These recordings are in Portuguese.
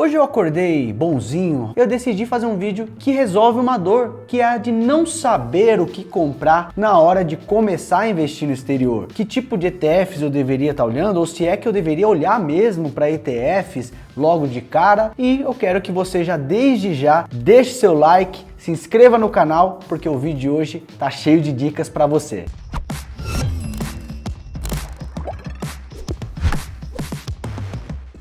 Hoje eu acordei bonzinho, eu decidi fazer um vídeo que resolve uma dor, que é a de não saber o que comprar na hora de começar a investir no exterior. Que tipo de ETFs eu deveria estar olhando, ou se é que eu deveria olhar mesmo para ETFs logo de cara. E eu quero que você já desde já deixe seu like, se inscreva no canal, porque o vídeo de hoje tá cheio de dicas para você.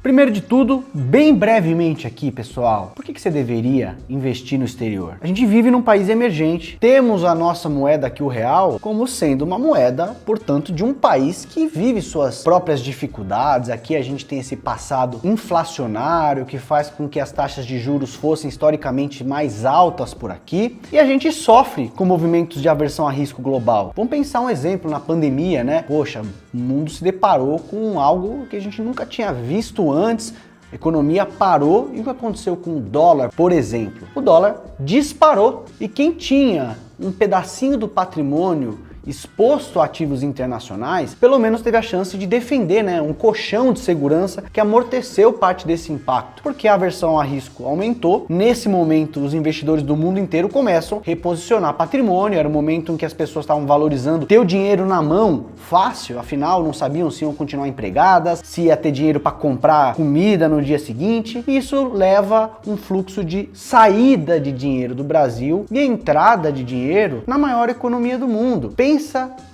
Primeiro de tudo, bem brevemente aqui, pessoal, por que você deveria investir no exterior? A gente vive num país emergente, temos a nossa moeda aqui, o real, como sendo uma moeda, portanto, de um país que vive suas próprias dificuldades. Aqui a gente tem esse passado inflacionário que faz com que as taxas de juros fossem historicamente mais altas por aqui, e a gente sofre com movimentos de aversão a risco global. Vamos pensar um exemplo na pandemia, né? Poxa, o mundo se deparou com algo que a gente nunca tinha visto antes, a economia parou. E o que aconteceu com o dólar, por exemplo? O dólar disparou e quem tinha um pedacinho do patrimônio exposto a ativos internacionais, pelo menos teve a chance de defender, né, um colchão de segurança que amorteceu parte desse impacto, porque a aversão a risco aumentou. Nesse momento, os investidores do mundo inteiro começam a reposicionar patrimônio. Era um momento em que as pessoas estavam valorizando ter o dinheiro na mão fácil, afinal não sabiam se iam continuar empregadas, se ia ter dinheiro para comprar comida no dia seguinte. Isso leva um fluxo de saída de dinheiro do Brasil e entrada de dinheiro na maior economia do mundo. Pensa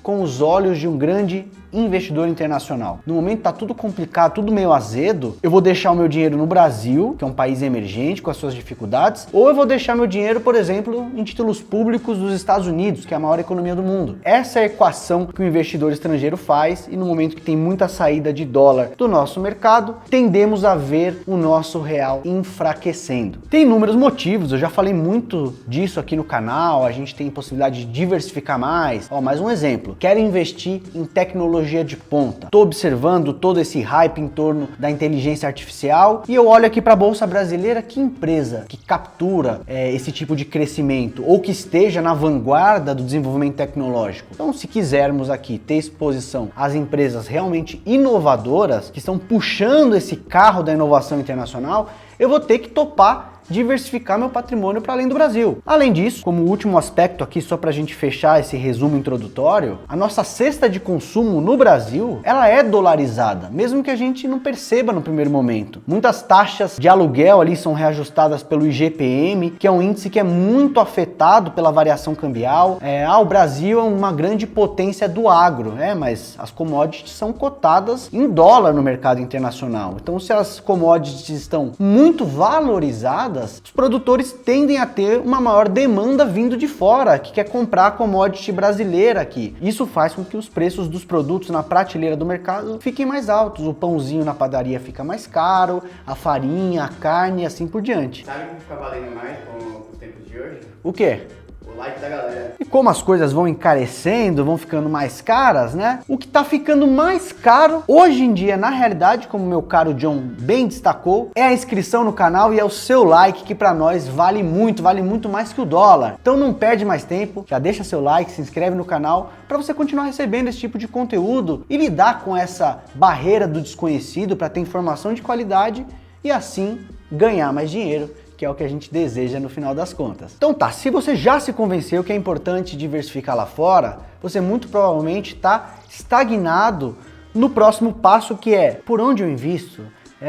com os olhos de um grande investidor internacional. No momento tá tudo complicado, tudo meio azedo. Eu vou deixar o meu dinheiro no Brasil, que é um país emergente com as suas dificuldades, ou eu vou deixar meu dinheiro, por exemplo, em títulos públicos dos Estados Unidos, que é a maior economia do mundo. Essa é a equação que o investidor estrangeiro faz, e no momento que tem muita saída de dólar do nosso mercado, tendemos a ver o nosso real enfraquecendo. Tem inúmeros motivos, eu já falei muito disso aqui no canal. A gente tem possibilidade de diversificar mais. Mais um exemplo, quero investir em tecnologia de ponta. Estou observando todo esse hype em torno da inteligência artificial e eu olho aqui para a Bolsa Brasileira. Que empresa que captura esse tipo de crescimento ou que esteja na vanguarda do desenvolvimento tecnológico? Então, se quisermos aqui ter exposição às empresas realmente inovadoras que estão puxando esse carro da inovação internacional, eu vou ter que topar diversificar meu patrimônio para além do Brasil. Além disso, como último aspecto aqui, só para a gente fechar esse resumo introdutório, a nossa cesta de consumo no Brasil, ela é dolarizada, mesmo que a gente não perceba no primeiro momento. Muitas taxas de aluguel ali são reajustadas pelo IGPM, que é um índice que é muito afetado pela variação cambial. O Brasil é uma grande potência do agro, mas as commodities são cotadas em dólar no mercado internacional. Então, se as commodities estão muito valorizadas, os produtores tendem a ter uma maior demanda vindo de fora, que quer comprar a commodity brasileira aqui. Isso faz com que os preços dos produtos na prateleira do mercado fiquem mais altos. O pãozinho na padaria fica mais caro, a farinha, a carne e assim por diante. Sabe o que fica valendo mais com os tempos de hoje? O quê? O like da galera. E como as coisas vão encarecendo, vão ficando mais caras, né? O que tá ficando mais caro hoje em dia, na realidade, como meu caro John bem destacou, é a inscrição no canal e é o seu like, que para nós vale muito mais que o dólar. Então não perde mais tempo, já deixa seu like, se inscreve no canal para você continuar recebendo esse tipo de conteúdo e lidar com essa barreira do desconhecido para ter informação de qualidade e assim ganhar mais dinheiro, que é o que a gente deseja no final das contas. Então tá, se você já se convenceu que é importante diversificar lá fora, você muito provavelmente está estagnado no próximo passo, que é: por onde eu invisto?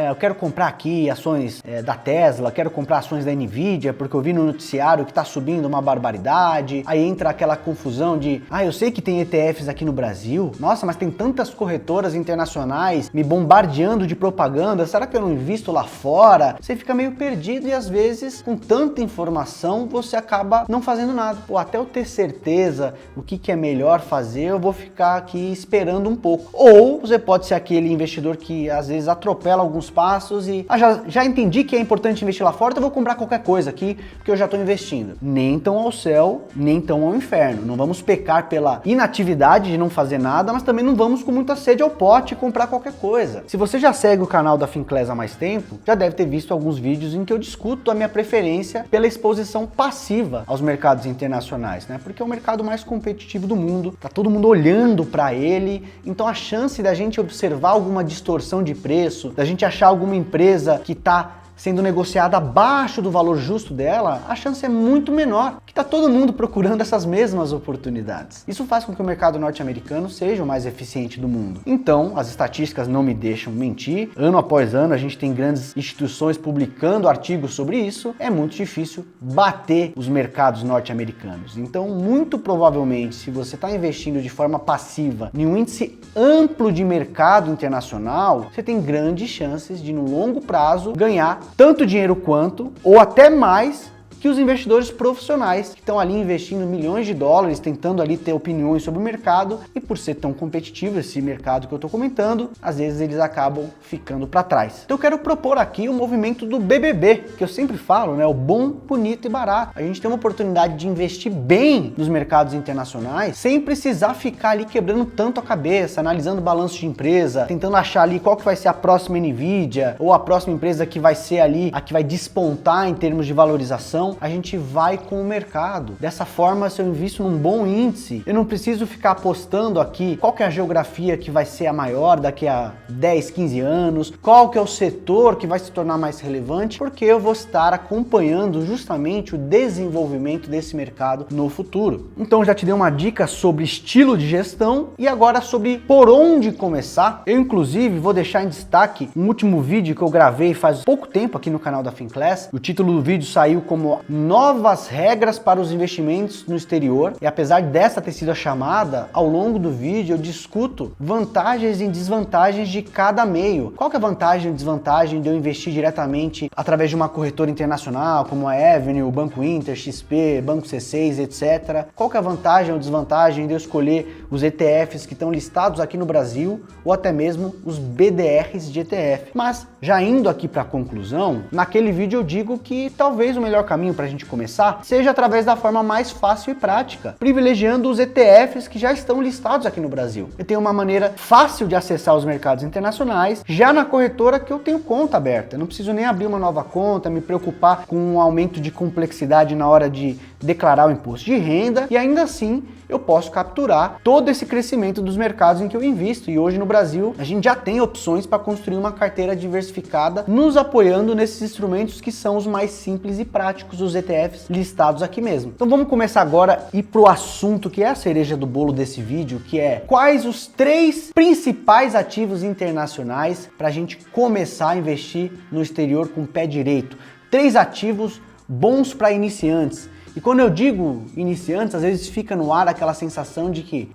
Eu quero comprar aqui ações da Tesla, quero comprar ações da Nvidia, porque eu vi no noticiário que está subindo uma barbaridade. Aí entra aquela confusão de, eu sei que tem ETFs aqui no Brasil, nossa, mas tem tantas corretoras internacionais me bombardeando de propaganda, será que eu não invisto lá fora? Você fica meio perdido e às vezes, com tanta informação, você acaba não fazendo nada. Até eu ter certeza o que é melhor fazer, eu vou ficar aqui esperando um pouco. Ou você pode ser aquele investidor que às vezes atropela alguns passos e já entendi que é importante investir lá fora, então eu vou comprar qualquer coisa aqui porque eu já estou investindo. Nem tão ao céu, nem tão ao inferno. Não vamos pecar pela inatividade de não fazer nada, mas também não vamos com muita sede ao pote e comprar qualquer coisa. Se você já segue o canal da Finclass há mais tempo, já deve ter visto alguns vídeos em que eu discuto a minha preferência pela exposição passiva aos mercados internacionais, né? Porque é o mercado mais competitivo do mundo, tá todo mundo olhando para ele, então a chance da gente observar alguma distorção de preço, da gente achar alguma empresa que está sendo negociada abaixo do valor justo dela, a chance é muito menor, que está todo mundo procurando essas mesmas oportunidades. Isso faz com que o mercado norte-americano seja o mais eficiente do mundo. Então, as estatísticas não me deixam mentir. Ano após ano, a gente tem grandes instituições publicando artigos sobre isso. É muito difícil bater os mercados norte-americanos. Então, muito provavelmente, se você está investindo de forma passiva em um índice amplo de mercado internacional, você tem grandes chances de, no longo prazo, ganhar tanto dinheiro quanto, ou até mais, que os investidores profissionais que estão ali investindo milhões de dólares, tentando ali ter opiniões sobre o mercado, e por ser tão competitivo esse mercado que eu estou comentando, às vezes eles acabam ficando para trás. Então eu quero propor aqui o movimento do BBB, que eu sempre falo, né? O bom, bonito e barato. A gente tem uma oportunidade de investir bem nos mercados internacionais, sem precisar ficar ali quebrando tanto a cabeça, analisando balanço de empresa, tentando achar ali qual que vai ser a próxima Nvidia, ou a próxima empresa que vai ser ali a que vai despontar em termos de valorização. A gente vai com o mercado. Dessa forma, se eu invisto num bom índice, eu não preciso ficar apostando aqui qual que é a geografia que vai ser a maior daqui a 10, 15 anos, qual que é o setor que vai se tornar mais relevante, porque eu vou estar acompanhando justamente o desenvolvimento desse mercado no futuro. Então já te dei uma dica sobre estilo de gestão e agora sobre por onde começar. Eu inclusive vou deixar em destaque um último vídeo que eu gravei faz pouco tempo aqui no canal da Finclass. O título do vídeo saiu como Novas regras para os investimentos no exterior, e apesar dessa ter sido a chamada, ao longo do vídeo eu discuto vantagens e desvantagens de cada meio. Qual que é a vantagem e desvantagem de eu investir diretamente através de uma corretora internacional como a Avenue, o Banco Inter, XP, Banco C6, etc. Qual que é a vantagem ou desvantagem de eu escolher os ETFs que estão listados aqui no Brasil ou até mesmo os BDRs de ETF. Mas já indo aqui para a conclusão, naquele vídeo eu digo que talvez o melhor caminho para a gente começar seja através da forma mais fácil e prática, privilegiando os ETFs que já estão listados aqui no Brasil. Eu tenho uma maneira fácil de acessar os mercados internacionais já na corretora que eu tenho conta aberta. Eu não preciso nem abrir uma nova conta, me preocupar com um aumento de complexidade na hora de declarar o imposto de renda, e ainda assim eu posso capturar todo esse crescimento dos mercados em que eu invisto. E hoje no Brasil a gente já tem opções para construir uma carteira diversificada, nos apoiando nesses instrumentos que são os mais simples e práticos, os ETFs listados aqui mesmo. Então vamos começar agora e ir para o assunto que é a cereja do bolo desse vídeo, que é quais os 3 principais ativos internacionais para a gente começar a investir no exterior com o pé direito. 3 ativos bons para iniciantes. E quando eu digo iniciantes, às vezes fica no ar aquela sensação de que,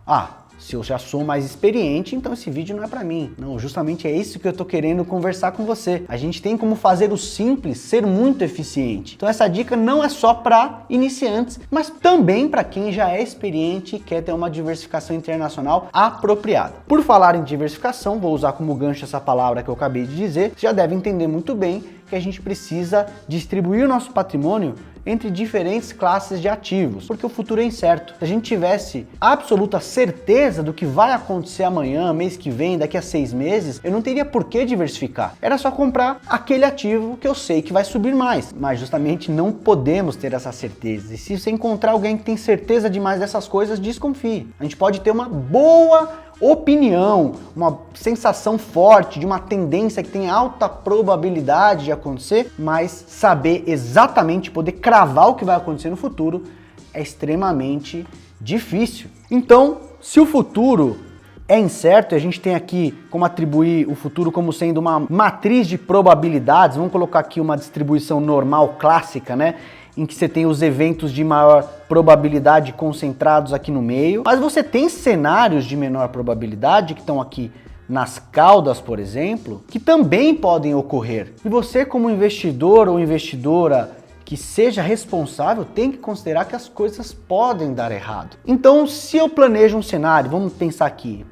se eu já sou mais experiente, então esse vídeo não é para mim. Não, justamente é isso que eu tô querendo conversar com você. A gente tem como fazer o simples ser muito eficiente. Então essa dica não é só para iniciantes, mas também para quem já é experiente e quer ter uma diversificação internacional apropriada. Por falar em diversificação, vou usar como gancho essa palavra que eu acabei de dizer, você já deve entender muito bem que a gente precisa distribuir o nosso patrimônio entre diferentes classes de ativos, porque o futuro é incerto. Se a gente tivesse absoluta certeza do que vai acontecer amanhã, mês que vem, daqui a 6 meses, eu não teria por que diversificar. Era só comprar aquele ativo que eu sei que vai subir mais, mas justamente não podemos ter essa certeza. E se você encontrar alguém que tem certeza demais dessas coisas, desconfie. A gente pode ter uma boa opinião, uma sensação forte de uma tendência que tem alta probabilidade de acontecer, mas saber exatamente, poder cravar o que vai acontecer no futuro é extremamente difícil. Então, se o futuro é incerto, e a gente tem aqui como atribuir o futuro como sendo uma matriz de probabilidades, vamos colocar aqui uma distribuição normal, clássica, né? Em que você tem os eventos de maior probabilidade concentrados aqui no meio, mas você tem cenários de menor probabilidade que estão aqui nas caudas, por exemplo, que também podem ocorrer. E você, como investidor ou investidora que seja responsável, tem que considerar que as coisas podem dar errado. Então, se eu planejo um cenário, vamos pensar aqui,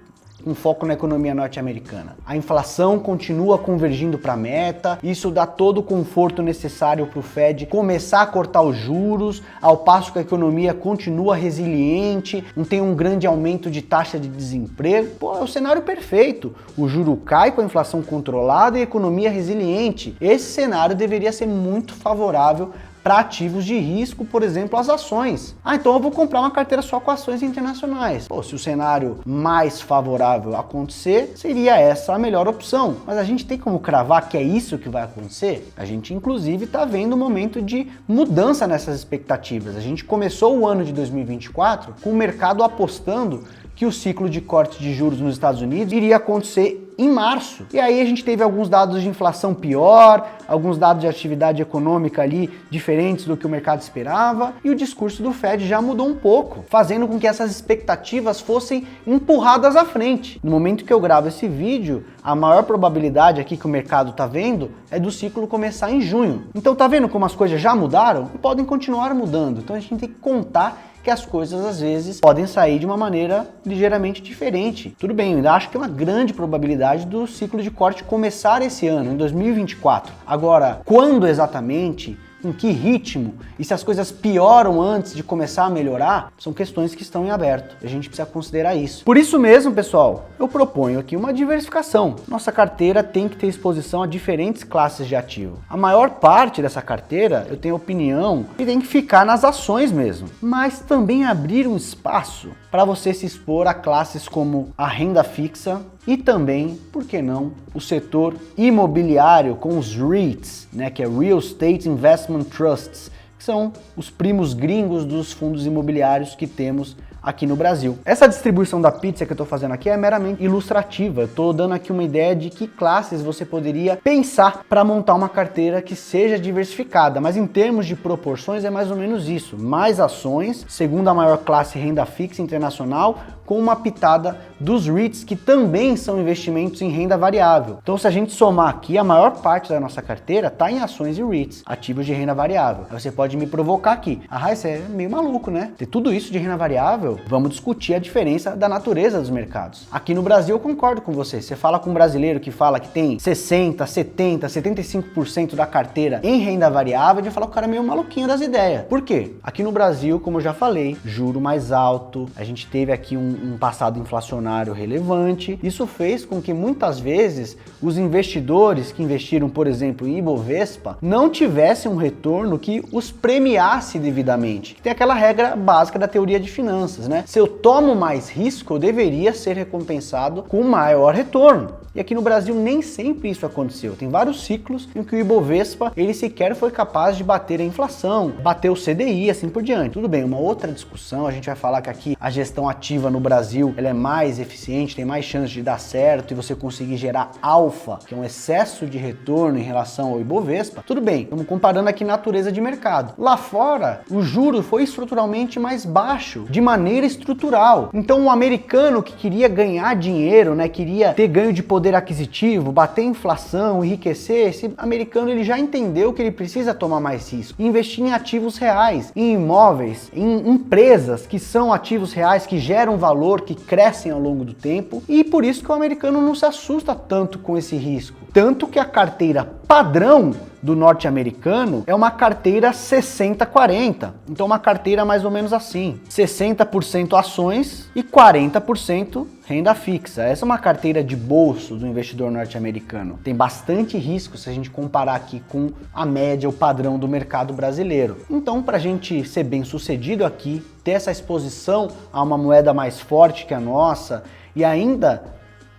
um foco na economia norte-americana. A inflação continua convergindo para a meta, isso dá todo o conforto necessário para o Fed começar a cortar os juros, ao passo que a economia continua resiliente, não tem um grande aumento de taxa de desemprego. É o cenário perfeito. O juro cai com a inflação controlada e a economia resiliente. Esse cenário deveria ser muito favorável para ativos de risco, por exemplo, as ações. Então eu vou comprar uma carteira só com ações internacionais. Se o cenário mais favorável acontecer, seria essa a melhor opção. Mas a gente tem como cravar que é isso que vai acontecer? A gente, inclusive, está vendo um momento de mudança nessas expectativas. A gente começou o ano de 2024 com o mercado apostando que o ciclo de corte de juros nos Estados Unidos iria acontecer em março. E aí a gente teve alguns dados de inflação pior, alguns dados de atividade econômica ali diferentes do que o mercado esperava, e o discurso do Fed já mudou um pouco, fazendo com que essas expectativas fossem empurradas à frente. No momento que eu gravo esse vídeo, a maior probabilidade aqui que o mercado está vendo é do ciclo começar em junho. Então tá vendo como as coisas já mudaram? E podem continuar mudando. Então a gente tem que contar que as coisas às vezes podem sair de uma maneira ligeiramente diferente. Tudo bem, eu ainda acho que é uma grande probabilidade do ciclo de corte começar esse ano, em 2024. Agora, quando exatamente, em que ritmo, e se as coisas pioram antes de começar a melhorar, são questões que estão em aberto. A gente precisa considerar isso. Por isso mesmo, pessoal, eu proponho aqui uma diversificação. Nossa carteira tem que ter exposição a diferentes classes de ativo. A maior parte dessa carteira, eu tenho a opinião, que tem que ficar nas ações mesmo, mas também abrir um espaço para você se expor a classes como a renda fixa e também, por que não, o setor imobiliário com os REITs, que é Real Estate Investment Trusts, que são os primos gringos dos fundos imobiliários que temos aqui no Brasil. Essa distribuição da pizza que eu estou fazendo aqui é meramente ilustrativa. Eu estou dando aqui uma ideia de que classes você poderia pensar para montar uma carteira que seja diversificada, mas em termos de proporções é mais ou menos isso. Mais ações, segunda maior classe renda fixa internacional, com uma pitada dos REITs, que também são investimentos em renda variável. Então, se a gente somar aqui, a maior parte da nossa carteira está em ações e REITs, ativos de renda variável. Aí você pode me provocar aqui. Você é meio maluco, né? Ter tudo isso de renda variável, vamos discutir a diferença da natureza dos mercados. Aqui no Brasil eu concordo com você. Você fala com um brasileiro que fala que tem 60%, 70%, 75% da carteira em renda variável, ele fala que o cara é meio maluquinho das ideias. Por quê? Aqui no Brasil, como eu já falei, juro mais alto, a gente teve aqui um passado inflacionário relevante. Isso fez com que muitas vezes os investidores que investiram, por exemplo, em Ibovespa, não tivessem um retorno que os premiasse devidamente. Tem aquela regra básica da teoria de finanças, né? Se eu tomo mais risco, eu deveria ser recompensado com maior retorno. E aqui no Brasil nem sempre isso aconteceu. Tem vários ciclos em que o Ibovespa, ele sequer foi capaz de bater a inflação, bater o CDI, assim por diante. Tudo bem, uma outra discussão, a gente vai falar que aqui a gestão ativa no Brasil, ela é mais eficiente, tem mais chance de dar certo e você conseguir gerar alfa, que é um excesso de retorno em relação ao Ibovespa. Tudo bem, estamos comparando aqui natureza de mercado. Lá fora, o juro foi estruturalmente mais baixo, de maneira estrutural. Então, o americano que queria ganhar dinheiro, queria ter ganho de poder aquisitivo, bater inflação, enriquecer, esse americano ele já entendeu que ele precisa tomar mais risco, investir em ativos reais, em imóveis, em empresas que são ativos reais, que geram valor, que crescem ao longo do tempo, e por isso que o americano não se assusta tanto com esse risco. Tanto que a carteira padrão do norte-americano é uma carteira 60-40. Então uma carteira mais ou menos assim, 60% ações e 40% renda fixa. Essa é uma carteira de bolso do investidor norte-americano. Tem bastante risco se a gente comparar aqui com a média, o padrão do mercado brasileiro. Então, para a gente ser bem sucedido aqui, ter essa exposição a uma moeda mais forte que a nossa e ainda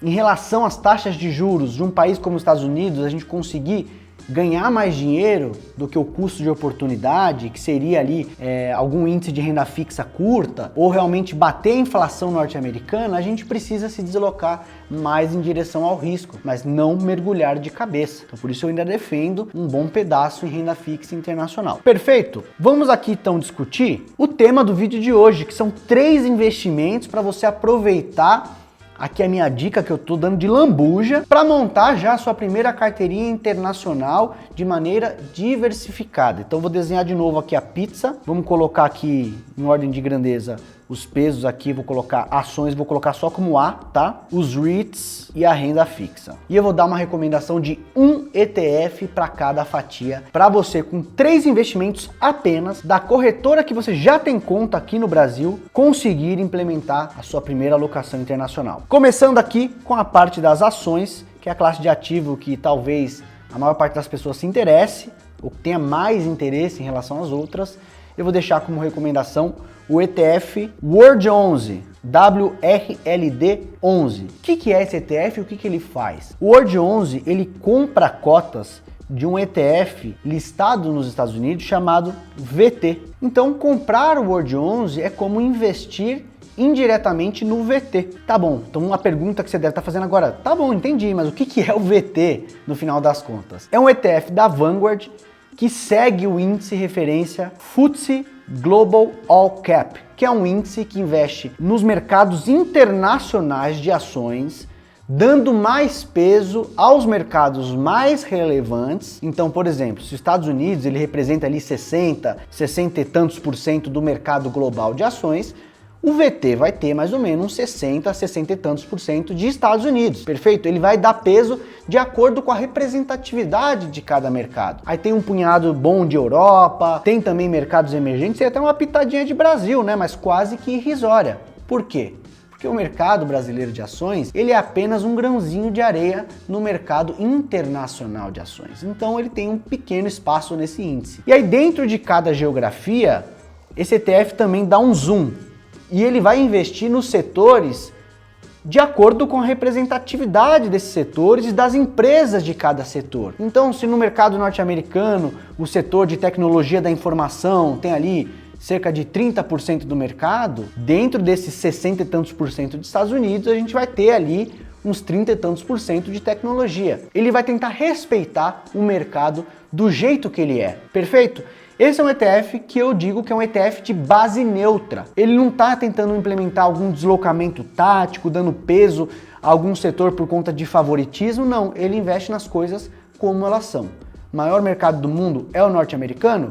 em relação às taxas de juros de um país como os Estados Unidos, a gente conseguir ganhar mais dinheiro do que o custo de oportunidade, que seria ali algum índice de renda fixa curta, ou realmente bater a inflação norte-americana, a gente precisa se deslocar mais em direção ao risco, mas não mergulhar de cabeça. Então, por isso eu ainda defendo um bom pedaço em renda fixa internacional. Perfeito? Vamos aqui então discutir o tema do vídeo de hoje, que são 3 investimentos para você aproveitar. Aqui é a minha dica que eu tô dando de lambuja para montar já a sua primeira carteirinha internacional de maneira diversificada. Então vou desenhar de novo aqui a pizza. Vamos colocar aqui em ordem de grandeza os pesos aqui, vou colocar ações, vou colocar só como A, tá? Os REITs e a renda fixa. E eu vou dar uma recomendação de um ETF para cada fatia, para você com 3 investimentos apenas da corretora que você já tem conta aqui no Brasil, conseguir implementar a sua primeira alocação internacional. Começando aqui com a parte das ações, que é a classe de ativo que talvez a maior parte das pessoas se interesse, ou que tenha mais interesse em relação às outras, eu vou deixar como recomendação o ETF World 11, WRLD 11. O que é esse ETF e o que ele faz? O World 11, ele compra cotas de um ETF listado nos Estados Unidos chamado VT. Então, comprar o World 11 é como investir indiretamente no VT. Tá bom, então uma pergunta que você deve estar fazendo agora, tá bom, entendi, mas o que é o VT no final das contas? É um ETF da Vanguard que segue o índice referência FTSE Global All Cap, que é um índice que investe nos mercados internacionais de ações, dando mais peso aos mercados mais relevantes. Então, por exemplo, se os Estados Unidos ele representa ali 60 e tantos % do mercado global de ações, o VT vai ter mais ou menos 60 e tantos % de Estados Unidos, perfeito? Ele vai dar peso de acordo com a representatividade de cada mercado. Aí tem um punhado bom de Europa, tem também mercados emergentes e até uma pitadinha de Brasil, né? Mas quase que irrisória. Por quê? Porque o mercado brasileiro de ações, ele é apenas um grãozinho de areia no mercado internacional de ações. Então ele tem um pequeno espaço nesse índice. E aí dentro de cada geografia, esse ETF também dá um zoom. E ele vai investir nos setores de acordo com a representatividade desses setores e das empresas de cada setor. Então, se no mercado norte-americano o setor de tecnologia da informação tem ali cerca de 30% do mercado, dentro desses 60 e tantos % dos Estados Unidos, a gente vai ter ali uns 30 e tantos % de tecnologia. Ele vai tentar respeitar o mercado do jeito que ele é, perfeito? Esse é um ETF que eu digo que é um ETF de base neutra. Ele não está tentando implementar algum deslocamento tático, dando peso a algum setor por conta de favoritismo, não. Ele investe nas coisas como elas são. O maior mercado do mundo é o norte-americano?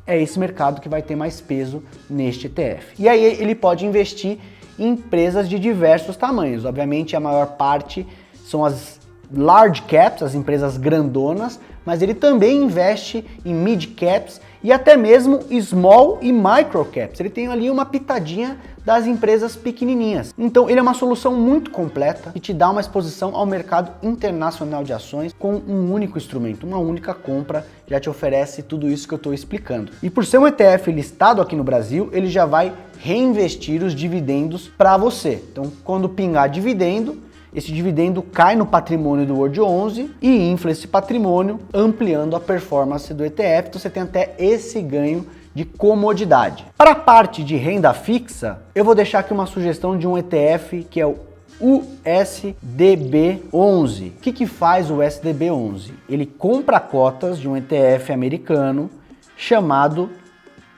É esse mercado que vai ter mais peso neste ETF. E aí ele pode investir em empresas de diversos tamanhos. Obviamente a maior parte são as large caps, as empresas grandonas, mas ele também investe em mid caps e até mesmo small e micro caps. Ele tem ali uma pitadinha das empresas pequenininhas. Então ele é uma solução muito completa e te dá uma exposição ao mercado internacional de ações com um único instrumento, uma única compra, já te oferece tudo isso que eu estou explicando. E por ser um ETF listado aqui no Brasil, ele já vai reinvestir os dividendos para você. Então quando pingar dividendo, esse dividendo cai no patrimônio do World 11 e infla esse patrimônio, ampliando a performance do ETF. Então você tem até esse ganho de comodidade. Para a parte de renda fixa, eu vou deixar aqui uma sugestão de um ETF que é o USDB11. O que faz o USDB11? Ele compra cotas de um ETF americano chamado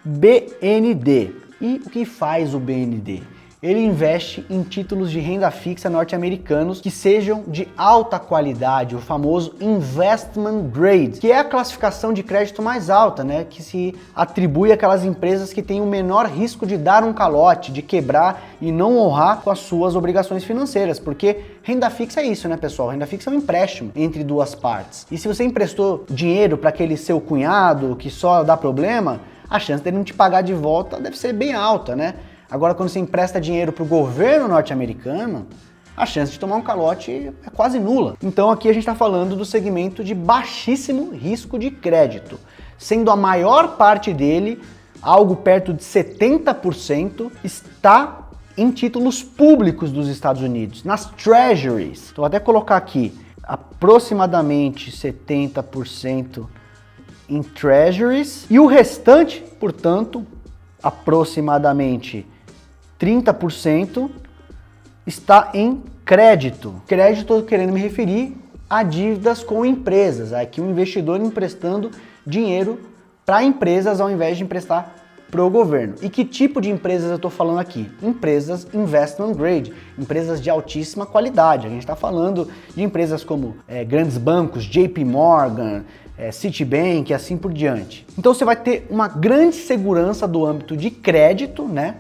BND. E o que faz o BND? Ele investe em títulos de renda fixa norte-americanos que sejam de alta qualidade, o famoso investment grade, que é a classificação de crédito mais alta, né, que se atribui àquelas empresas que têm o menor risco de dar um calote, de quebrar e não honrar com as suas obrigações financeiras, porque renda fixa é isso, né, pessoal? Renda fixa é um empréstimo entre duas partes. E se você emprestou dinheiro para aquele seu cunhado que só dá problema, a chance dele não te pagar de volta deve ser bem alta, né? Agora, quando você empresta dinheiro para o governo norte-americano, a chance de tomar um calote é quase nula. Então aqui a gente está falando do segmento de baixíssimo risco de crédito, sendo a maior parte dele, algo perto de 70%, está em títulos públicos dos Estados Unidos, nas treasuries. Então vou até colocar aqui, aproximadamente 70% em treasuries e o restante, portanto, aproximadamente 30% está em crédito. Crédito, estou querendo me referir a dívidas com empresas. Aqui um investidor emprestando dinheiro para empresas ao invés de emprestar para o governo. E que tipo de empresas eu estou falando aqui? Empresas investment grade, empresas de altíssima qualidade. A gente está falando de empresas como grandes bancos, JP Morgan, Citibank e assim por diante. Então você vai ter uma grande segurança do âmbito de crédito, né?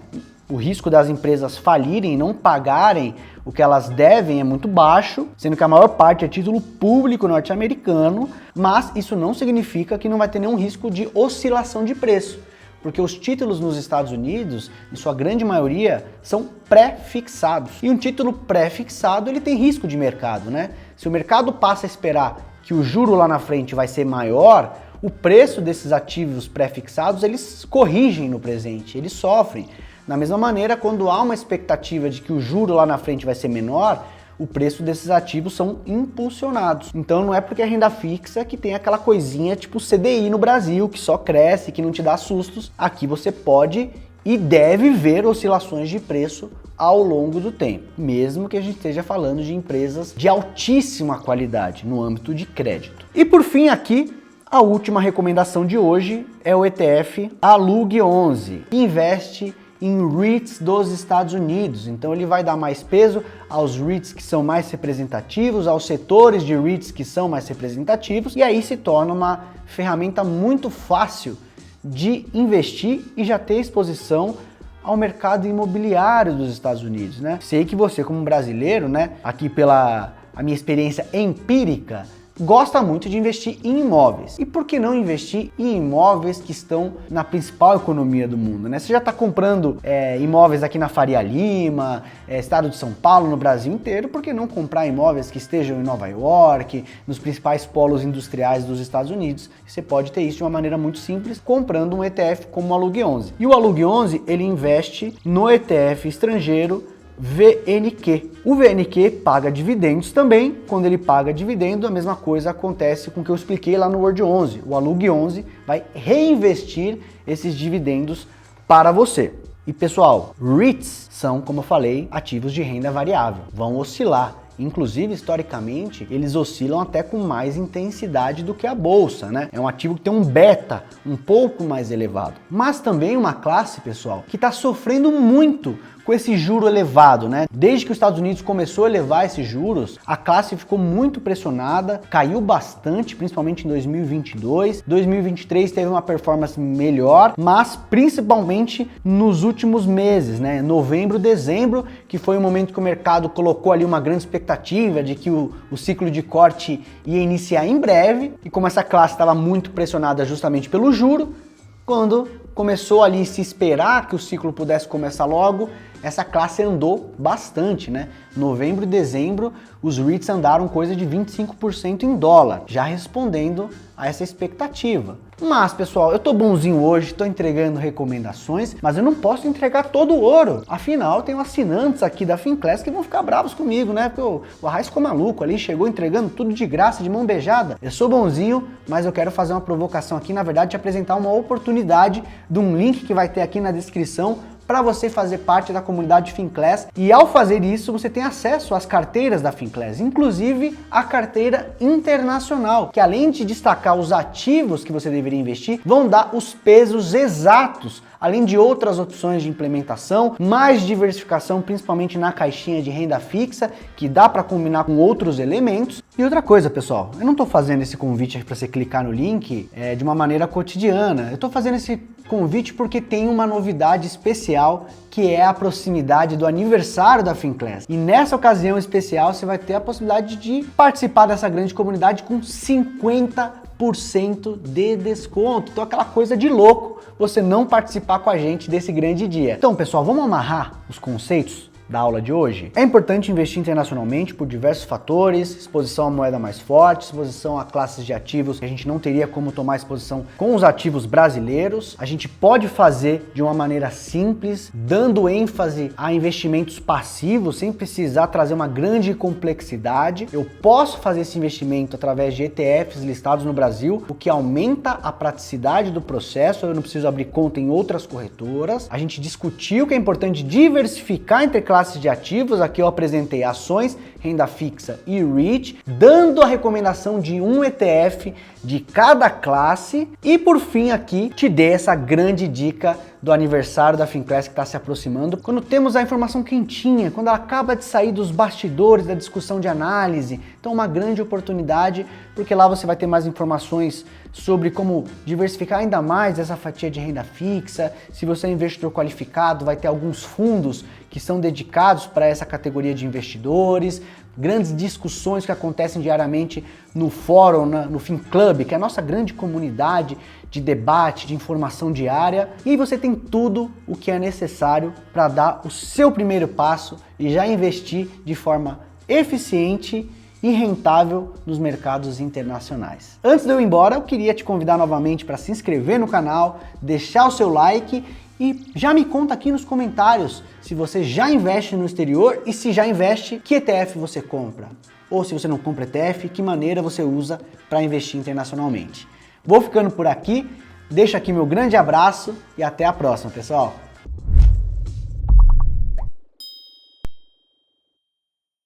O risco das empresas falirem e não pagarem o que elas devem é muito baixo, sendo que a maior parte é título público norte-americano, mas isso não significa que não vai ter nenhum risco de oscilação de preço, porque os títulos nos Estados Unidos, em sua grande maioria, são pré-fixados. E um título pré-fixado, ele tem risco de mercado, né? Se o mercado passa a esperar que o juro lá na frente vai ser maior, o preço desses ativos pré-fixados, eles corrigem no presente, eles sofrem. Da mesma maneira, quando há uma expectativa de que o juro lá na frente vai ser menor, o preço desses ativos são impulsionados. Então não é porque é renda fixa que tem aquela coisinha tipo CDI no Brasil, que só cresce, que não te dá sustos. Aqui você pode e deve ver oscilações de preço ao longo do tempo, mesmo que a gente esteja falando de empresas de altíssima qualidade no âmbito de crédito. E por fim aqui, a última recomendação de hoje é o ETF ALUG11, que investe em REITs dos Estados Unidos. Então ele vai dar mais peso aos REITs que são mais representativos, aos setores de REITs que são mais representativos, e aí se torna uma ferramenta muito fácil de investir e já ter exposição ao mercado imobiliário dos Estados Unidos, né? Sei que você, como brasileiro, né, aqui pela a minha experiência empírica, gosta muito de investir em imóveis. E por que não investir em imóveis que estão na principal economia do mundo, né? Você já está comprando imóveis aqui na Faria Lima, estado de São Paulo, no Brasil inteiro, por que não comprar imóveis que estejam em Nova York, nos principais polos industriais dos Estados Unidos? Você pode ter isso de uma maneira muito simples, comprando um ETF como o ALUG11. E o ALUG11, ele investe no ETF estrangeiro VNQ. O VNQ paga dividendos também. Quando ele paga dividendo, a mesma coisa acontece com o que eu expliquei lá no Word 11. O ALUG11 vai reinvestir esses dividendos para você. E pessoal, REITs são, como eu falei, ativos de renda variável. Vão oscilar. Inclusive, historicamente, eles oscilam até com mais intensidade do que a bolsa, né? É um ativo que tem um beta um pouco mais elevado. Mas também uma classe, pessoal, que está sofrendo muito com esse juro elevado, né? Desde que os Estados Unidos começou a elevar esses juros, a classe ficou muito pressionada, caiu bastante, principalmente em 2022. 2023 teve uma performance melhor, mas principalmente nos últimos meses, né? Novembro, dezembro, que foi o momento que o mercado colocou ali uma grande expectativa de que o ciclo de corte ia iniciar em breve, e como essa classe estava muito pressionada justamente pelo juro, quando começou ali se esperar que o ciclo pudesse começar logo, essa classe andou bastante, né? Novembro e dezembro, os REITs andaram coisa de 25% em dólar, já respondendo a essa expectativa. Mas, pessoal, eu tô bonzinho hoje, tô entregando recomendações, mas eu não posso entregar todo o ouro. Afinal, tenho assinantes aqui da Finclass que vão ficar bravos comigo, né? Porque o Arraiz ficou maluco ali, chegou entregando tudo de graça, de mão beijada. Eu sou bonzinho, mas eu quero fazer uma provocação aqui, na verdade, te apresentar uma oportunidade de um link que vai ter aqui na descrição para você fazer parte da comunidade Finclass, e ao fazer isso você tem acesso às carteiras da Finclass, inclusive a carteira internacional, que além de destacar os ativos que você deveria investir, vão dar os pesos exatos, além de outras opções de implementação, mais diversificação, principalmente na caixinha de renda fixa, que dá para combinar com outros elementos. E outra coisa, pessoal, eu não estou fazendo esse convite para você clicar no link de uma maneira cotidiana, eu estou fazendo esse convite porque tem uma novidade especial, que é a proximidade do aniversário da Finclass. E nessa ocasião especial você vai ter a possibilidade de participar dessa grande comunidade com 50% de desconto. Então aquela coisa de louco você não participar com a gente desse grande dia. Então, pessoal, vamos amarrar os conceitos da aula de hoje? É importante investir internacionalmente por diversos fatores: exposição à moeda mais forte, exposição a classes de ativos que a gente não teria como tomar exposição com os ativos brasileiros. A gente pode fazer de uma maneira simples, dando ênfase a investimentos passivos, sem precisar trazer uma grande complexidade. Eu posso fazer esse investimento através de ETFs listados no Brasil, o que aumenta a praticidade do processo, eu não preciso abrir conta em outras corretoras. A gente discutiu que é importante diversificar entre classes de ativos. Aqui eu apresentei ações, renda fixa e REIT, dando a recomendação de um ETF de cada classe. E por fim aqui te dei essa grande dica do aniversário da Finclass que está se aproximando, quando temos a informação quentinha, quando ela acaba de sair dos bastidores da discussão de análise. Então uma grande oportunidade, porque lá você vai ter mais informações sobre como diversificar ainda mais essa fatia de renda fixa. Se você é investidor qualificado, vai ter alguns fundos que são dedicados para essa categoria de investidores, grandes discussões que acontecem diariamente no fórum, no FinClub, que é a nossa grande comunidade de debate, de informação diária, e aí você tem tudo o que é necessário para dar o seu primeiro passo e já investir de forma eficiente e rentável nos mercados internacionais. Antes de eu ir embora, eu queria te convidar novamente para se inscrever no canal, deixar o seu like e já me conta aqui nos comentários se você já investe no exterior e se já investe, que ETF você compra? Ou se você não compra ETF, que maneira você usa para investir internacionalmente? Vou ficando por aqui, deixo aqui meu grande abraço e até a próxima, pessoal!